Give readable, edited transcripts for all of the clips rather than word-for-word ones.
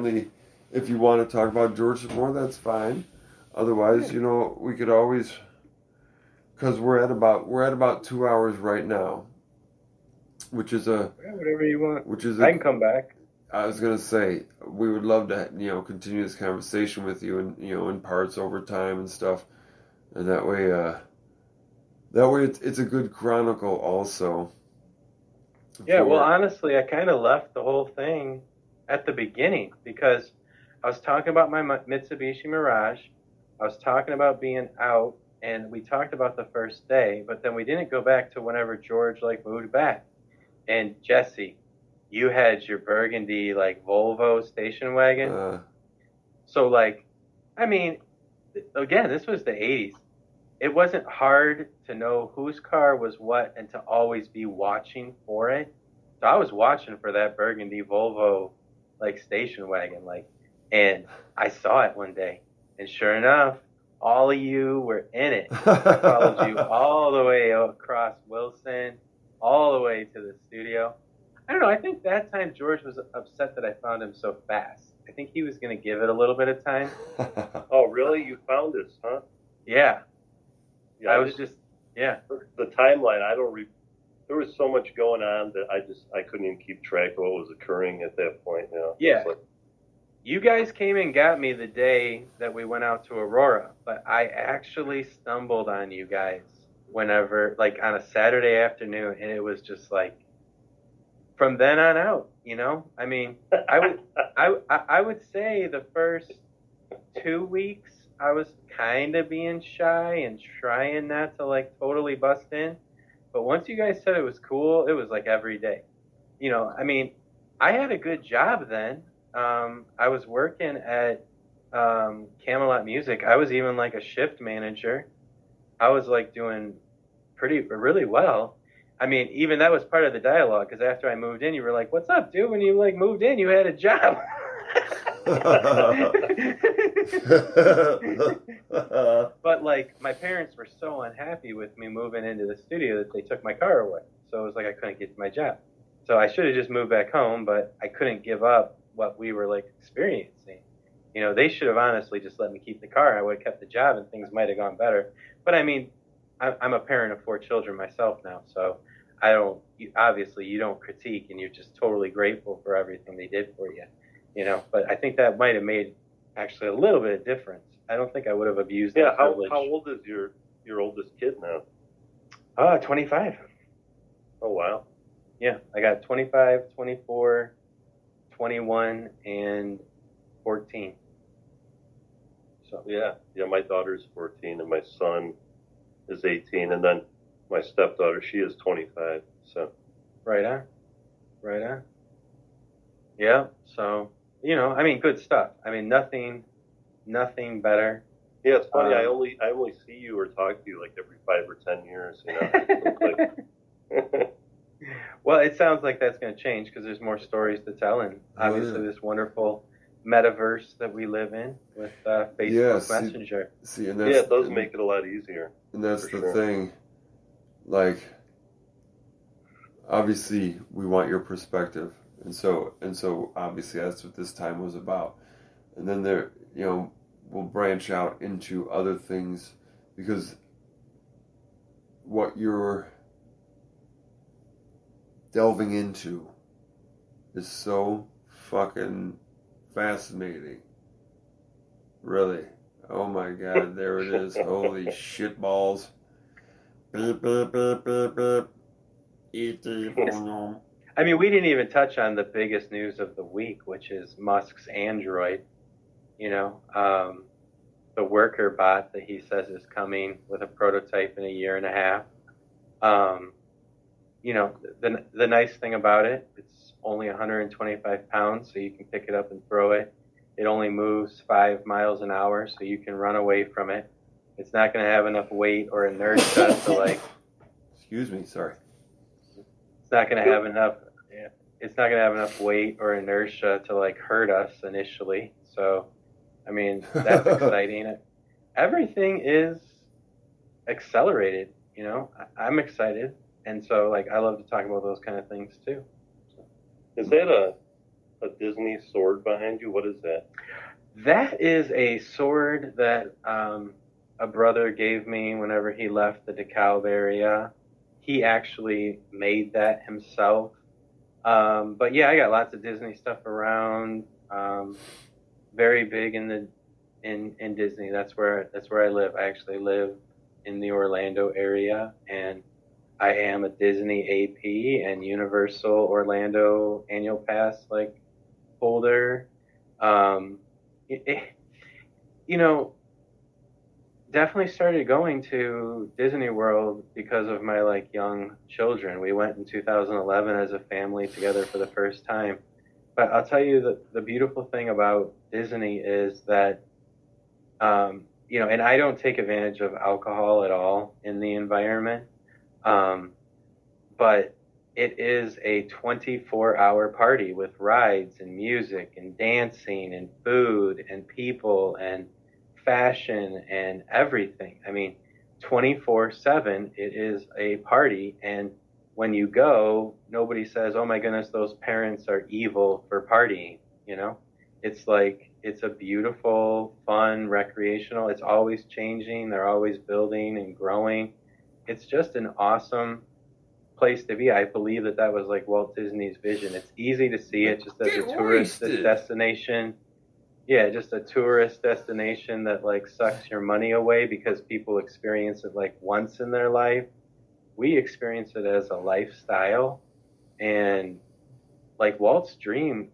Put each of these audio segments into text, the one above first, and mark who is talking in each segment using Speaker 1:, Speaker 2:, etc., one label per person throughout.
Speaker 1: certainly, if you want to talk about George some more, that's fine. Otherwise, we could always, because we're at about 2 hours right now, which is
Speaker 2: whatever you want.
Speaker 1: which is
Speaker 2: I
Speaker 1: a.
Speaker 2: can come back.
Speaker 1: I was gonna say we would love to continue this conversation with you and in parts over time and stuff, and that way it's a good chronicle also.
Speaker 2: Yeah, well,
Speaker 1: For
Speaker 2: honestly, I kind of left the whole thing at the beginning because I was talking about my Mitsubishi Mirage. I was talking about being out, and we talked about the first day, but then we didn't go back to whenever George moved back. And Jesse, you had your burgundy Volvo station wagon. So I mean, again, this was the 80s. It wasn't hard to know whose car was what and to always be watching for it. So I was watching for that burgundy Volvo station wagon and I saw it one day, and sure enough, all of you were in it. I followed you all the way across Wilson, all the way to the studio. I don't know. I think that time George was upset that I found him so fast. I think he was going to give it a little bit of time.
Speaker 3: Oh, really? You found us, huh?
Speaker 2: Yeah.
Speaker 3: Yeah,
Speaker 2: I was just, yeah.
Speaker 3: The timeline. There was so much going on that I couldn't even keep track of what was occurring at that point.
Speaker 2: Yeah. You guys came and got me the day that we went out to Aurora, but I actually stumbled on you guys whenever, on a Saturday afternoon, and it was just from then on out, I mean, I would say the first 2 weeks I was kind of being shy and trying not to totally bust in, but once you guys said it was cool, it was every day. I mean, I had a good job then. I was working at Camelot Music. I was even a shift manager. I was doing really well. I mean, even that was part of the dialogue, because after I moved in, you were like, "What's up, dude? When you moved in, you had a job." But my parents were so unhappy with me moving into the studio that they took my car away. So it was I couldn't get to my job. So I should have just moved back home, but I couldn't give up what we were experiencing. They should have honestly just let me keep the car. I would have kept the job and things might have gone better. But I mean, I'm a parent of 4 children myself now, so obviously you don't critique, and you're just totally grateful for everything they did for you, But I think that might have made actually a little bit of difference. I don't think I would have abused that privilege.
Speaker 3: How old is your oldest kid now?
Speaker 2: 25.
Speaker 3: Oh, wow.
Speaker 2: Yeah, I got 25, 24, 21, and 14. So
Speaker 3: yeah, my daughter's 14, and my son is 18, and then my stepdaughter, she is 25. So
Speaker 2: right on. Yeah. So I mean, good stuff. I mean, nothing better.
Speaker 3: Yeah, it's funny. I only see you or talk to you every 5 or 10 years.
Speaker 2: Well, it sounds like that's going to change because there's more stories to tell, and obviously this wonderful metaverse that we live in with Facebook Messenger.
Speaker 1: See, and
Speaker 3: it does make it a lot easier.
Speaker 1: And that's the thing. Obviously, we want your perspective, and so obviously that's what this time was about. And then we'll branch out into other things, because what you're delving into is so fucking fascinating. Really. Oh my God, there it is. Holy shit balls. Beep, beep, beep, beep, beep.
Speaker 2: I mean, we didn't even touch on the biggest news of the week, which is Musk's Android. The worker bot that he says is coming with a prototype in a year and a half. The nice thing about it, it's only 125 pounds, so you can pick it up and throw it. It only moves 5 miles an hour, so you can run away from it. It's not going to have enough weight or inertia to
Speaker 1: Excuse me, sorry.
Speaker 2: It's not going to have enough. Yeah, it's not going to have enough weight or inertia to hurt us initially. So, I mean, that's exciting. Everything is accelerated. I'm excited, and so I love to talk about those kind of things too.
Speaker 3: Is that a a Disney sword behind you. What is that?
Speaker 2: That is a sword that a brother gave me whenever he left the DeKalb area. He actually made that himself. But yeah, I got lots of Disney stuff around. Very big in Disney. That's where I live. I actually live in the Orlando area, and I am a Disney AP and Universal Orlando annual pass holder. Um, it, you know, definitely started going to Disney World because of my young children. We went in 2011 as a family together for the first time. But I'll tell you that the beautiful thing about Disney is that and I don't take advantage of alcohol at all in the environment. But it is a 24-hour party with rides and music and dancing and food and people and fashion and everything. I mean, 24/7, it is a party. And when you go, nobody says, oh my goodness, those parents are evil for partying. It's a beautiful, fun, recreational. It's always changing. They're always building and growing. It's just an awesome place to be. I believe that was Walt Disney's vision. It's easy to see it just as a tourist destination. Yeah, just a tourist destination that sucks your money away because people experience it once in their life. We experience it as a lifestyle, and Walt's dream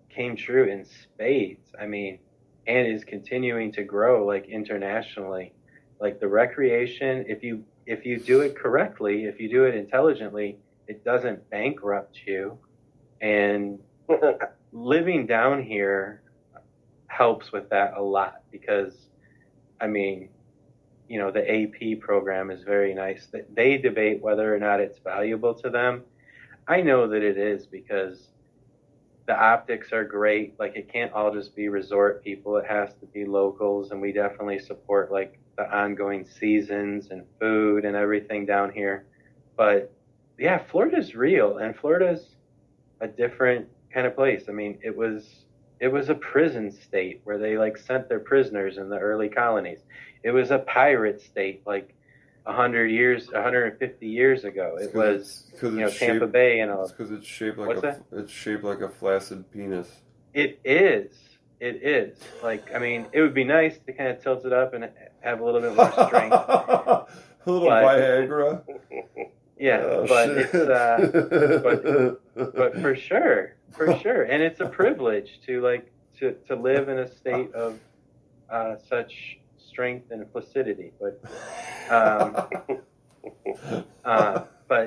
Speaker 2: came true in spades. I mean, and is continuing to grow internationally. The recreation, if you do it correctly, if you do it intelligently, it doesn't bankrupt you. And living down here helps with that a lot because, I mean, the AP program is very nice. They debate whether or not it's valuable to them. I know that it is because the optics are great. It can't all just be resort people. It has to be locals, and we definitely support the ongoing seasons and food and everything down here. But yeah, Florida's real, and Florida's a different kind of place. I mean, it was a prison state where they sent their prisoners in the early colonies. It was a pirate state 150 years ago. It was Tampa Bay and all.
Speaker 1: It's because it's shaped like a flaccid penis.
Speaker 2: It is. It is. I mean, it would be nice to kind of tilt it up and have a little bit more strength.
Speaker 1: A little Viagra.
Speaker 2: Yeah, but it's but for sure, and it's a privilege to to live in a state of such strength and placidity. But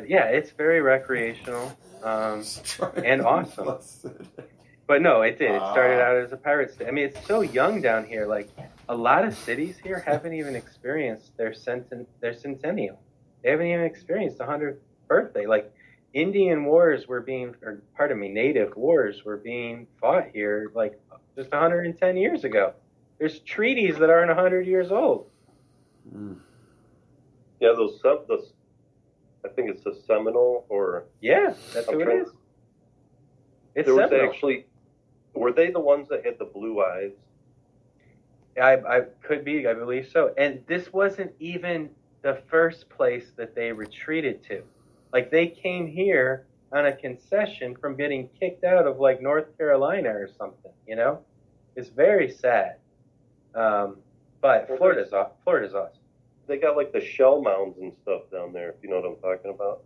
Speaker 2: yeah, it's very recreational and awesome. But no, it did. It started out as a pirate state. I mean, it's so young down here. A lot of cities here haven't even experienced their centennial. They haven't even experienced the 100th birthday. Native wars were being fought here just 110 years ago. There's treaties that aren't 100 years old.
Speaker 3: Mm. Yeah, I think it's the Seminole or...
Speaker 2: Yeah, that's who it is. It's
Speaker 3: there was
Speaker 2: Seminole.
Speaker 3: Actually... Were they the ones that had the blue eyes?
Speaker 2: I could be, I believe so. And this wasn't even the first place that they retreated to. They came here on a concession from getting kicked out of North Carolina or something, It's very sad. But Florida's awesome.
Speaker 3: They got the shell mounds and stuff down there, if you know what I'm talking about.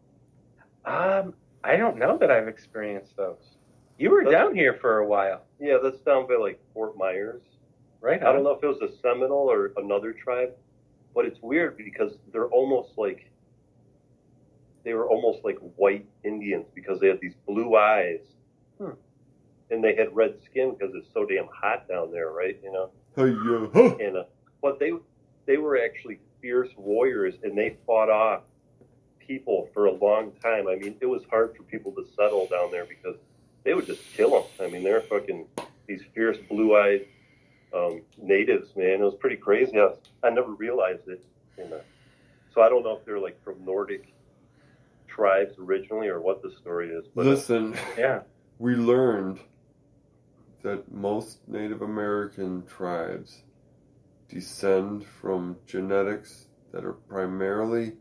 Speaker 2: I don't know that I've experienced those. You were down here for a while.
Speaker 3: Yeah, that's down by Fort Myers.
Speaker 2: Right.
Speaker 3: I don't know if it was a Seminole or another tribe, but it's weird because they're almost they were almost like white Indians because they had these blue eyes. And they had red skin because it's so damn hot down there, right? And but they were actually fierce warriors, and they fought off people for a long time. I mean, it was hard for people to settle down there because they would just kill them. I mean, they're fucking these fierce blue-eyed natives, man. It was pretty crazy. I never realized it. So I don't know if they're from Nordic tribes originally or what the story is. But
Speaker 1: listen,
Speaker 2: yeah,
Speaker 1: we learned that most Native American tribes descend from genetics that are primarily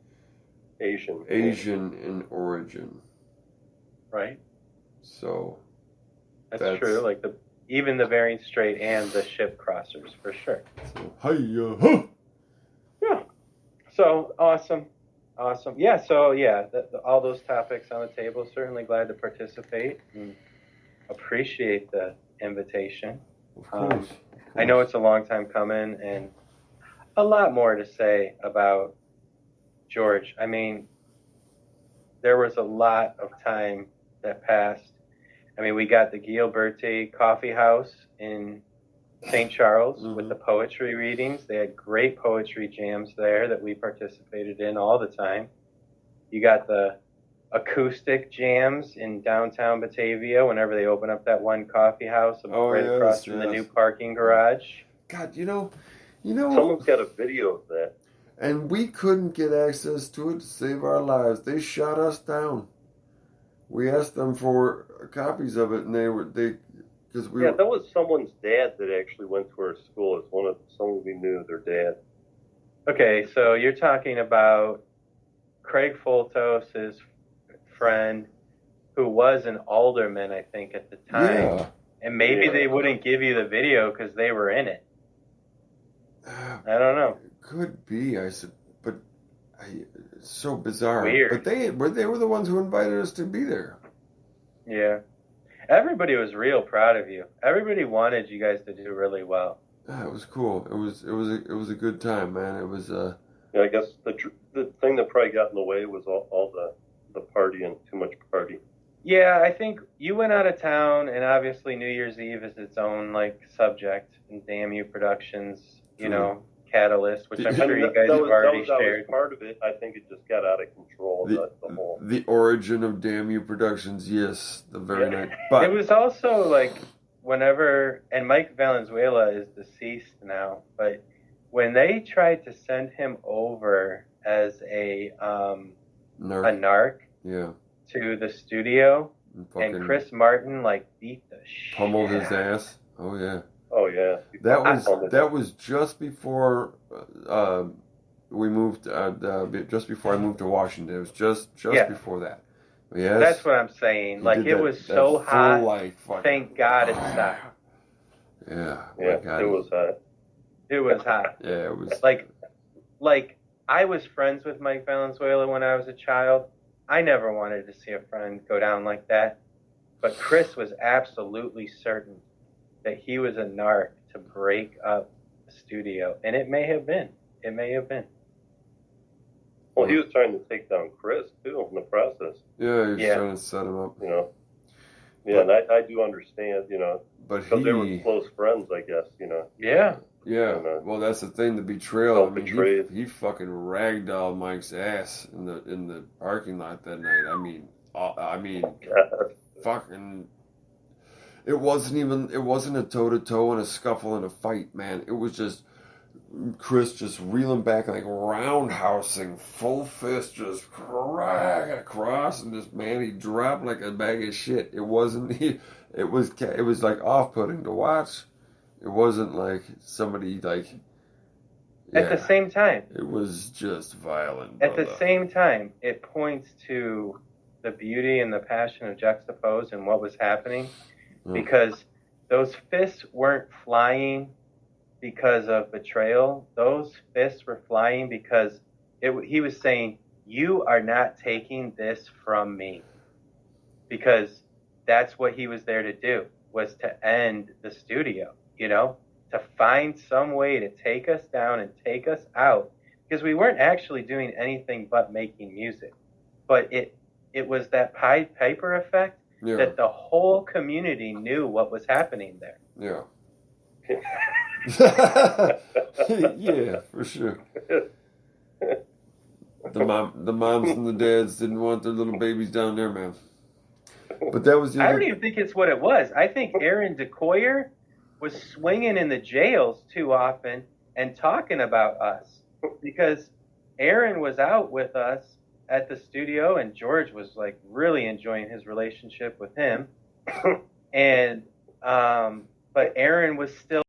Speaker 3: Asian
Speaker 1: in origin.
Speaker 2: Right.
Speaker 1: So
Speaker 2: That's true. Like even the Bering Strait and the ship crossers, for sure.
Speaker 1: So, hi-ya.
Speaker 2: Yeah. So awesome. Yeah. So yeah, all those topics on the table. Certainly glad to participate and appreciate the invitation.
Speaker 1: Of course.
Speaker 2: I know it's a long time coming, and a lot more to say about George. I mean, there was a lot of time that passed. I mean, we got the Gilberti Coffee House in St. Charles with the poetry readings. They had great poetry jams there that we participated in all the time. You got the acoustic jams in downtown Batavia whenever they open up that one coffee house right across from the new parking garage.
Speaker 1: God, you know,
Speaker 3: someone's got a video of that.
Speaker 1: And we couldn't get access to it to save our lives. They shot us down. We asked them for copies of it, and because we
Speaker 3: that was someone's dad that actually went to our school. It's someone we knew, their dad.
Speaker 2: Okay, so you're talking about Craig Fultos' friend, who was an alderman, I think, at the time.
Speaker 1: Yeah.
Speaker 2: And maybe they wouldn't give you the video because they were in it. I don't know.
Speaker 1: Could be, it's so bizarre.
Speaker 2: Weird.
Speaker 1: But they were the ones who invited us to be there.
Speaker 2: Yeah. Everybody was real proud of you. Everybody wanted you guys to do really well.
Speaker 1: Yeah, it was cool. It was a good time, man. It was
Speaker 3: I guess the thing that probably got in the way was all the partying, too much party.
Speaker 2: Yeah, I think you went out of town, and obviously New Year's Eve is its own subject in Damn You Productions, catalyst, which I'm sure you guys have already shared.
Speaker 3: That was part of it. I think it just got out of control.
Speaker 1: The origin of Damn You Productions, yes, the very night. But
Speaker 2: it was also whenever, and Mike Valenzuela is deceased now, but when they tried to send him over as a narc to the studio, and Chris Martin beat the shit
Speaker 1: pummeled his ass. Oh yeah.
Speaker 3: Oh yeah.
Speaker 1: That was just before we moved. Just before I moved to Washington. It was just before that. Yes.
Speaker 2: That's what I'm saying. It was so hot. Thank God it stopped.
Speaker 1: Yeah.
Speaker 3: Yeah. It was hot.
Speaker 2: It was hot.
Speaker 1: Yeah. It was
Speaker 2: like I was friends with Mike Valenzuela when I was a child. I never wanted to see a friend go down like that. But Chris was absolutely certain that he was a narc to break up the studio. And it may have been.
Speaker 3: Well, he was trying to take down Chris, too, in the process.
Speaker 1: Yeah, he was trying to set him up.
Speaker 3: Yeah, and I do understand,
Speaker 1: but
Speaker 3: because they were close friends, I guess,
Speaker 2: Yeah.
Speaker 1: Yeah, well, that's the thing, the betrayal.
Speaker 3: Betrayed.
Speaker 1: He fucking ragdolled Mike's ass in the parking lot that night. Fucking. It wasn't a toe-to-toe and a scuffle and a fight, man. It was just Chris just reeling back, roundhousing, full fist, just crack across, and he dropped like a bag of shit. It was off-putting to watch. It wasn't like somebody
Speaker 2: At the same time.
Speaker 1: It was just violent.
Speaker 2: At the same time, it points to the beauty and the passion of Juxtapose and what was happening. Because those fists weren't flying because of betrayal. Those fists were flying because he was saying, you are not taking this from me. Because that's what he was there to do, was to end the studio, to find some way to take us down and take us out. Because we weren't actually doing anything but making music. But it was that Pied Piper effect. Yeah. That the whole community knew what was happening there.
Speaker 1: Yeah. Yeah, for sure. The moms and the dads didn't want their little babies down there, man. But that was.
Speaker 2: I don't even think it's what it was. I think Aaron DeCoyer was swinging in the jails too often and talking about us because Aaron was out with us at the studio, and George was really enjoying his relationship with him. And but Aaron was still